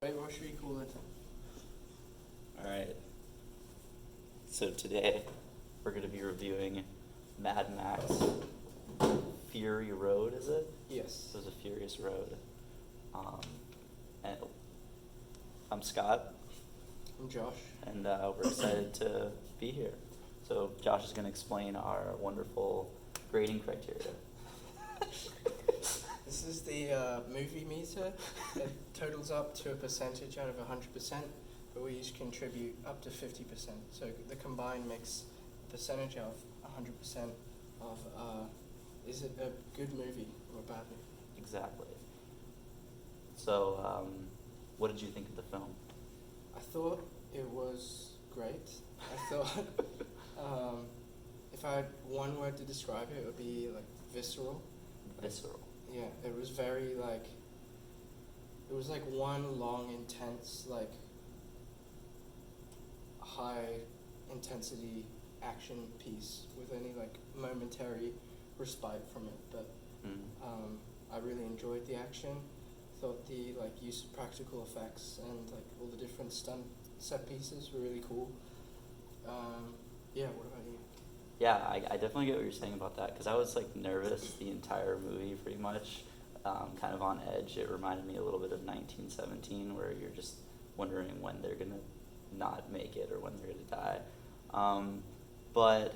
Wait, what should we call it? Alright, so today we're going to be reviewing Mad Max Fury Road, is it? Yes. It was a Furious Road. And I'm Scott, I'm Josh. and we're excited to be here. So Josh is going to explain our wonderful grading criteria. This is the MovieMeter. It totals up to a percentage out of 100%, but we each contribute up to 50%. So the combined makes a percentage of 100% of is it a good movie or a bad movie? Exactly. So, what did you think of the film? I thought it was great. I thought if I had one word to describe it, it would be like visceral. Visceral. Yeah, it was very like, it was like one long, intense, like, high intensity action piece with any like momentary respite from it. But I really enjoyed the action. Thought the like use of practical effects and like all the different stunt set pieces were really cool. Yeah, what about you? Yeah, I definitely get what you're saying about that, because I was like nervous the entire movie pretty much, kind of on edge. It reminded me a little bit of 1917, where you're just wondering when they're gonna not make it or when they're gonna die. But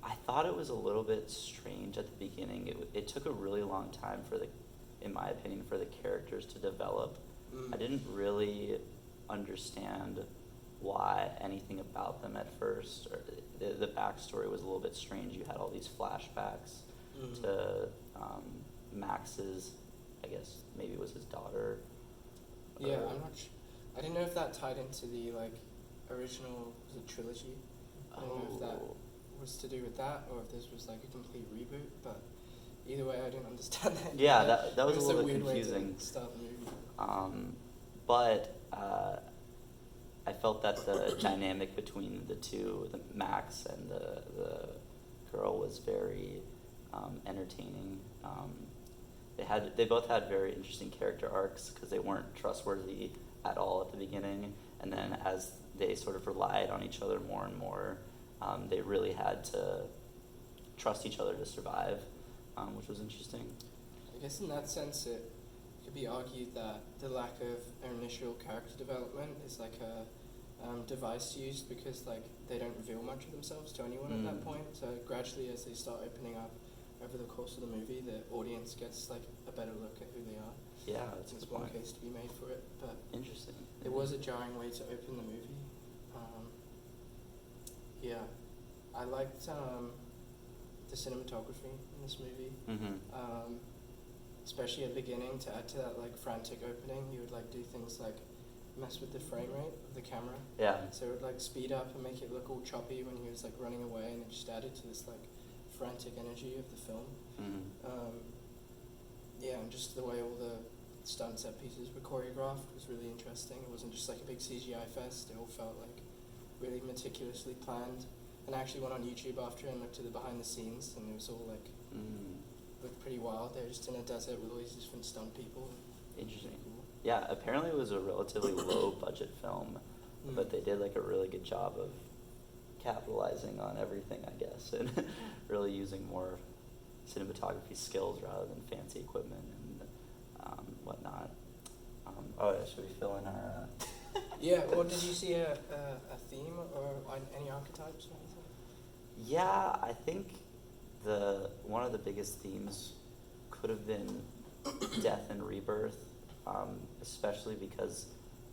I thought it was a little bit strange at the beginning. It took a really long time in my opinion, for the characters to develop. I didn't really understand why anything about them at first, or the backstory was a little bit strange. You had all these flashbacks to Max's, I guess maybe it was his daughter. Yeah, I didn't know if that tied into the like original, was it trilogy? I don't know if that was to do with that or if this was like a complete reboot, but either way I didn't understand that. Yeah, that was It a little bit weird confusing. Way to start the movie. But I felt that the dynamic between the two, the Max and the girl, was very entertaining. They both had very interesting character arcs because they weren't trustworthy at all at the beginning, and then as they sort of relied on each other more and more, they really had to trust each other to survive, which was interesting. I guess in that sense it could be argued that the lack of initial character development is like a device used because like they don't reveal much of themselves to anyone at that point. So gradually, as they start opening up over the course of the movie, the audience gets like a better look at who they are. Yeah, that's a There's good one point. case to be made for it, but Interesting. it was a jarring way to open the movie. Yeah, I liked the cinematography in this movie. Especially at the beginning, to add to that like frantic opening, you would like do things like mess with the frame rate of the camera. Yeah. So it would like speed up and make it look all choppy when he was like running away, and it just added to this like frantic energy of the film. Yeah, and just the way all the stunt set pieces were choreographed was really interesting. It wasn't just like a big CGI fest. It all felt like really meticulously planned. And I actually went on YouTube after and looked at the behind the scenes, and it was all like looked pretty wild. They were just in a desert with all these different stunt people. Interesting. Cool. Yeah, apparently it was a relatively low budget film, but they did like a really good job of capitalizing on everything, I guess, and really using more cinematography skills rather than fancy equipment and whatnot. Should we fill in our... Yeah, well, did you see a theme or any archetypes or anything? Yeah, I think one of the biggest themes could have been death and rebirth, especially because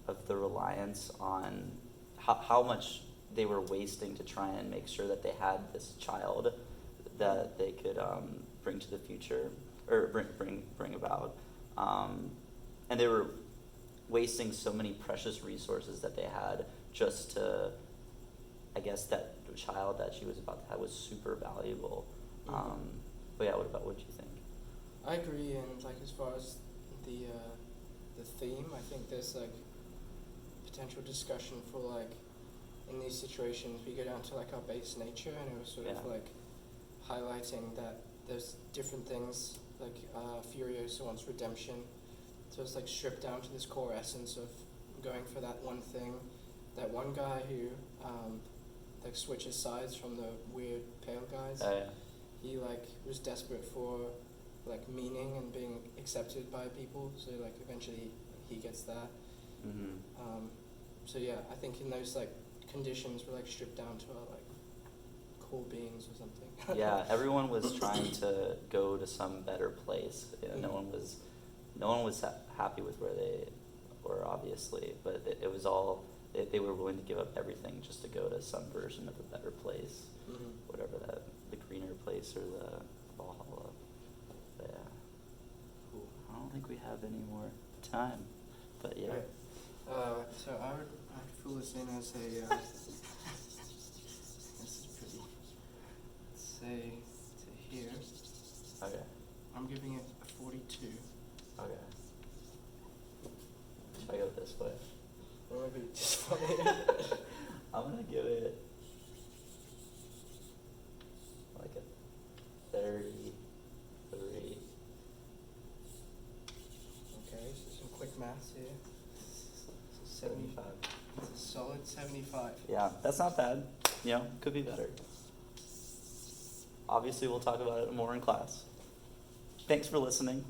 of the reliance on how much they were wasting to try and make sure that they had this child that they could bring to the future, or bring about, and they were wasting so many precious resources that they had just to, I guess, that child that she was about to have was super valuable. But yeah, what do you think? I agree, and like as far as the theme, I think there's like potential discussion for like in these situations we go down to like our base nature, and it was sort of like highlighting that there's different things like Furiosa wants redemption So it's like stripped down to this core essence of going for that one thing. That one guy who like switches sides from the weird pale guys. Oh, yeah. He like was desperate for like meaning and being accepted by people. So like eventually he gets that. Mm-hmm. So yeah, I think in those like conditions we're like stripped down to our like core beings or something. Yeah, everyone was trying to go to some better place. You know, no one was happy with where they were, obviously, but it was all, they were willing to give up everything just to go to some version of a better place, whatever that, the greener place or the Valhalla. But yeah, cool. I don't think we have any more time, but yeah. Right. So I'd fill this in as a, this is pretty, let's say to here, Okay. I'm giving it a 42. Okay. Should I go this way? Or maybe just funny. I'm gonna give it like a 33. Okay, so some quick maths here. 75. It's a solid 75. Yeah, that's not bad. You know, could be better. Obviously, we'll talk about it more in class. Thanks for listening.